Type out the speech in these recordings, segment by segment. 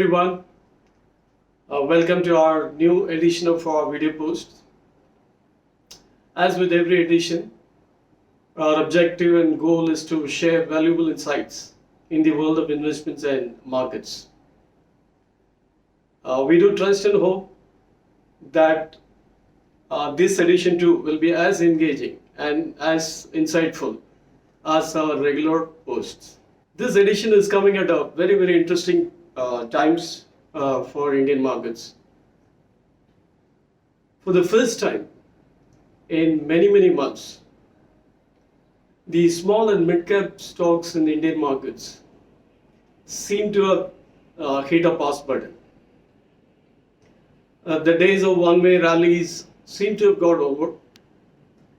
everyone. Welcome to our new edition of our video posts. As with every edition, our objective and goal is to share valuable insights in the world of investments and markets. We do trust and hope that this edition too will be as engaging and as insightful as our regular posts. This edition is coming at a very interesting times for Indian markets. For the first time in many months, the small and mid-cap stocks in Indian markets seem to have hit a pause button. The days of one-way rallies seem to have got over.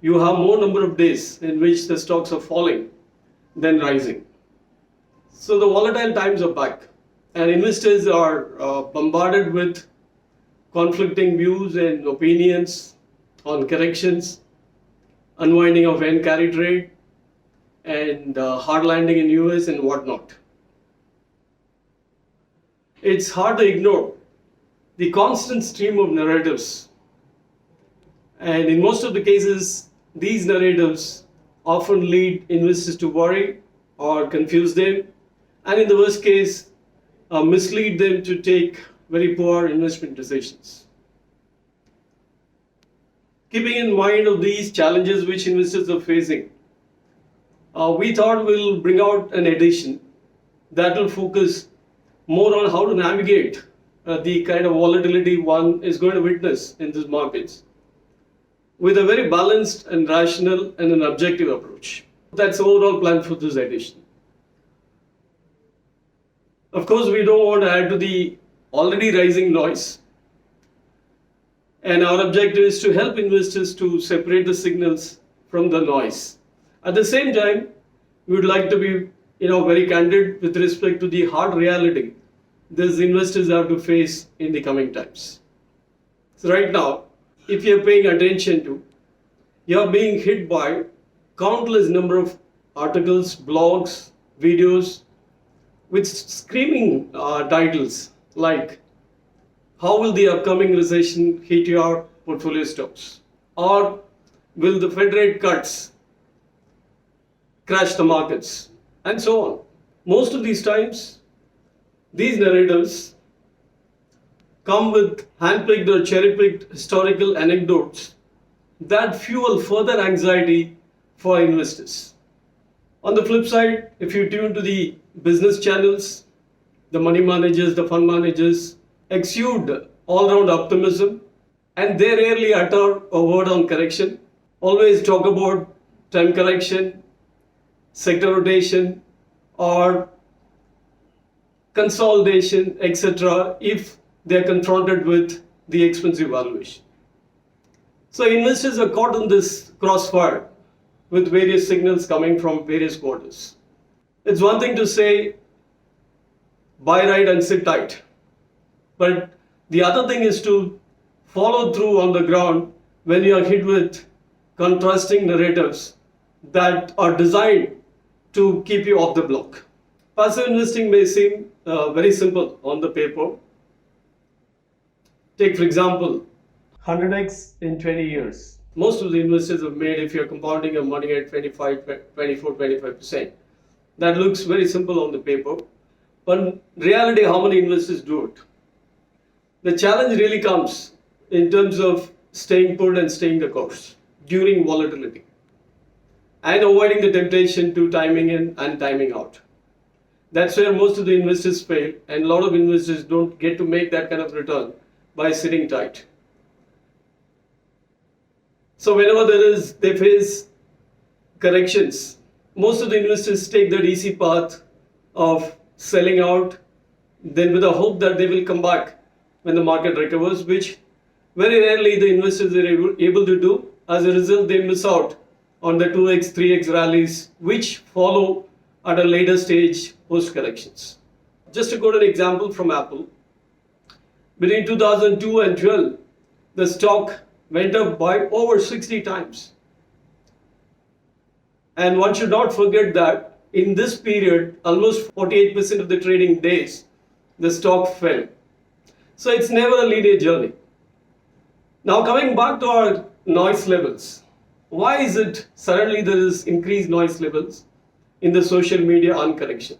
You have more number of days in which the stocks are falling than rising. So the volatile times are back, and investors are bombarded with conflicting views and opinions on corrections, unwinding of end carry trade, and hard landing in US and whatnot. It's hard to ignore the constant stream of narratives, and in most of the cases, these narratives often lead investors to worry or confuse them, and in the worst case, mislead them to take very poor investment decisions. Keeping in mind of these challenges which investors are facing, we thought we'll bring out an edition that will focus more on how to navigate the kind of volatility one is going to witness in these markets with a very balanced and rational and an objective approach. That's the overall plan for this edition. Of course, we don't want to add to the already rising noise, and our objective is to help investors to separate the signals from the noise. At the same time, we would like to be very candid with respect to the hard reality these investors have to face in the coming times. So right now, if you're paying attention to, you're being hit by countless number of articles, blogs, videos with screaming titles like, how will the upcoming recession hit your portfolio stocks? Or will the Fed rate cuts crash the markets? And so on. Most of these times, these narratives come with hand-picked or cherry-picked historical anecdotes that fuel further anxiety for investors. On the flip side, if you tune to the business channels, the money managers, the fund managers exude all-round optimism, and they rarely utter a word on correction. Always talk about time correction, sector rotation, or consolidation, etc., if they are confronted with the expensive valuation. So investors are caught in this crossfire with various signals coming from various quarters. It's one thing to say, buy right and sit tight. But the other thing is to follow through on the ground when you are hit with contrasting narratives that are designed to keep you off the block. Passive investing may seem very simple on the paper. Take, for example, 100x in 20 years. Most of the investors have made if you're compounding your money at 25%. That looks very simple on the paper. But in reality, how many investors do it? The challenge really comes in terms of staying put and staying the course during volatility and avoiding the temptation to timing in and timing out. That's where most of the investors fail, and a lot of investors don't get to make that kind of return by sitting tight. So whenever they face corrections, most of the investors take that easy path of selling out, then with the hope that they will come back when the market recovers, which very rarely the investors are able to do. As a result, they miss out on the 2x, 3x rallies, which follow at a later stage post-corrections. Just to quote an example from Apple, between 2002 and 12, the stock went up by over 60 times. And one should not forget that in this period, almost 48% of the trading days the stock fell. So it's never a linear journey. Now coming back to our noise levels. Why is it suddenly there is increased noise levels in the social media uncorrection?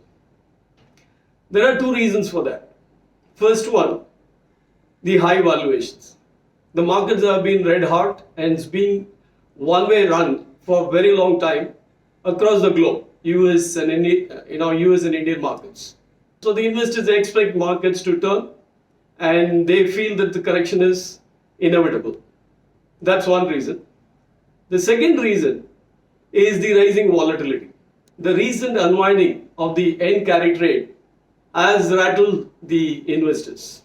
There are two reasons for that. First one, the high valuations. The markets have been red hot and it's been one-way run for a very long time across the globe, US and Indian markets. So the investors expect markets to turn and they feel that the correction is inevitable. That's one reason. The second reason is the rising volatility. The recent unwinding of the end carry trade has rattled the investors.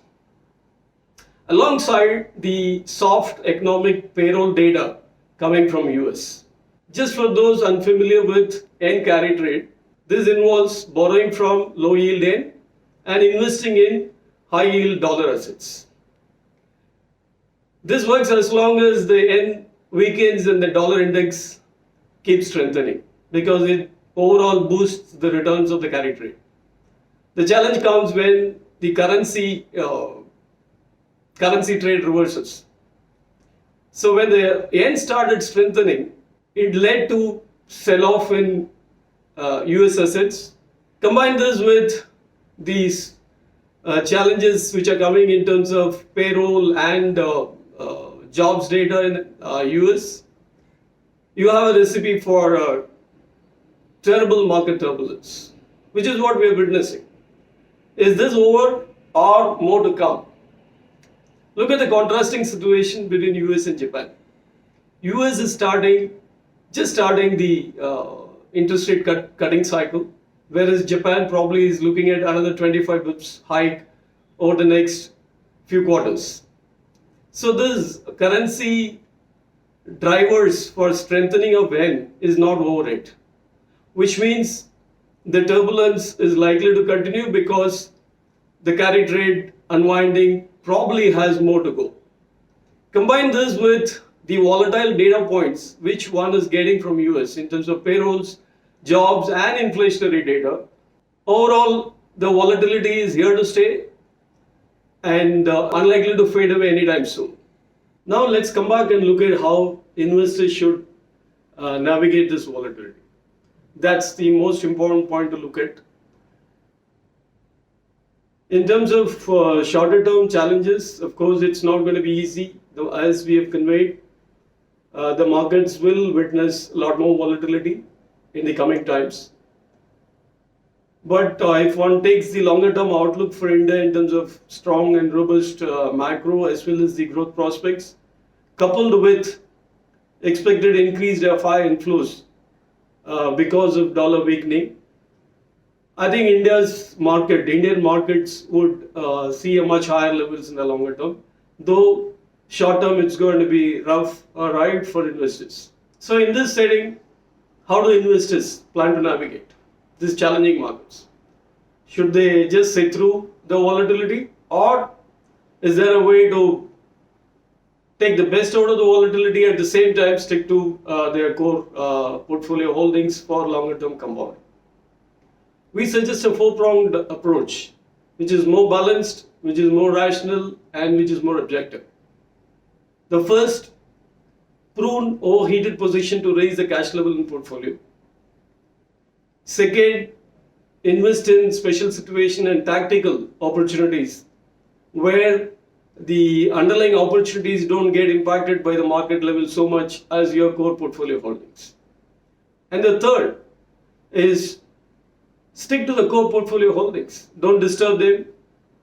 Alongside the soft economic payroll data coming from US. Just for those unfamiliar with end carry trade, this involves borrowing from low yield yen and investing in high yield dollar assets. This works as long as the yen weakens and the dollar index keeps strengthening because it overall boosts the returns of the carry trade. The challenge comes when the currency trade reverses. So when the yen started strengthening, it led to sell-off in US assets. Combine this with these challenges which are coming in terms of payroll and jobs data in US, you have a recipe for terrible market turbulence, which is what we are witnessing. Is this over or more to come? Look at the contrasting situation between US and Japan. US is just starting the interest rate cutting cycle, whereas Japan probably is looking at another 25 bips hike over the next few quarters. So this currency drivers for strengthening of yen is not over it, which means the turbulence is likely to continue because the carry trade unwinding probably has more to go. Combine this with the volatile data points which one is getting from US in terms of payrolls, jobs and inflationary data. Overall, the volatility is here to stay and unlikely to fade away anytime soon. Now let's come back and look at how investors should navigate this volatility. That's the most important point to look at. In terms of shorter term challenges, of course, it's not going to be easy. As we have conveyed, the markets will witness a lot more volatility in the coming times. But if one takes the longer term outlook for India in terms of strong and robust macro as well as the growth prospects, coupled with expected increased FI inflows because of dollar weakening, I think Indian markets would see a much higher levels in the longer term, though short term it's going to be rough ride for investors. So in this setting, how do investors plan to navigate these challenging markets? Should they just sit through the volatility, or is there a way to take the best out of the volatility at the same time stick to their core portfolio holdings for longer term compounding? We suggest a four-pronged approach, which is more balanced, which is more rational, and which is more objective. The first, prune overheated position to raise the cash level in portfolio. Second, invest in special situation and tactical opportunities where the underlying opportunities don't get impacted by the market level so much as your core portfolio holdings. And the third is stick to the core portfolio holdings. Don't disturb them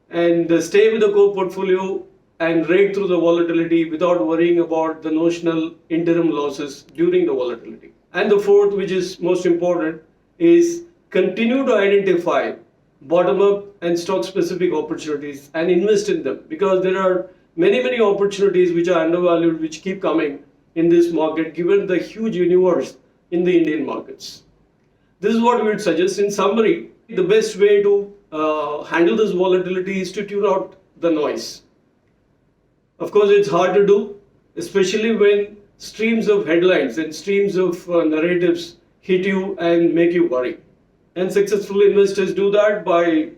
and stay with the core portfolio and ride through the volatility without worrying about the notional interim losses during the volatility. And the fourth, which is most important, is continue to identify bottom-up and stock-specific opportunities and invest in them, because there are many opportunities which are undervalued, which keep coming in this market given the huge universe in the Indian markets. This is what we would suggest. In summary, the best way to handle this volatility is to tune out the noise. Of course, it's hard to do, especially when streams of headlines and streams of narratives hit you and make you worry. And successful investors do that by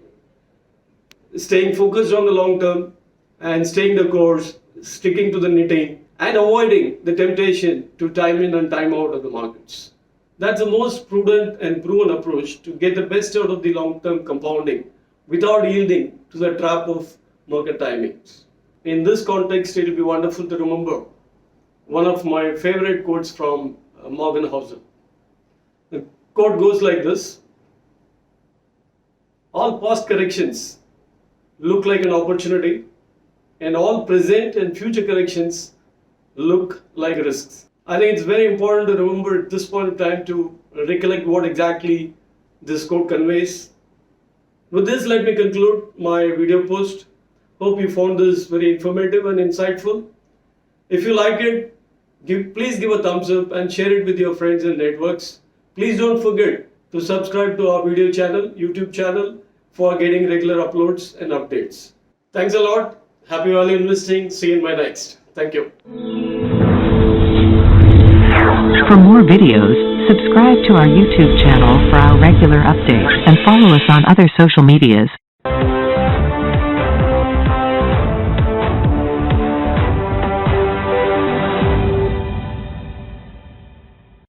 staying focused on the long term and staying the course, sticking to the knitting, and avoiding the temptation to time in and time out of the markets. That's the most prudent and proven approach to get the best out of the long term compounding without yielding to the trap of market timings. In this context, it will be wonderful to remember one of my favorite quotes from Morgan Housel. The quote goes like this: all past corrections look like an opportunity, and all present and future corrections look like risks. I think it's very important to remember at this point in time to recollect what exactly this quote conveys. With this, let me conclude my video post. Hope you found this very informative and insightful. If you like it, please give a thumbs up and share it with your friends and networks. Please don't forget to subscribe to our video channel, YouTube channel, for getting regular uploads and updates. Thanks a lot. Happy value investing. See you in my next. Thank you. For more videos, subscribe to our YouTube channel for our regular updates and follow us on other social medias.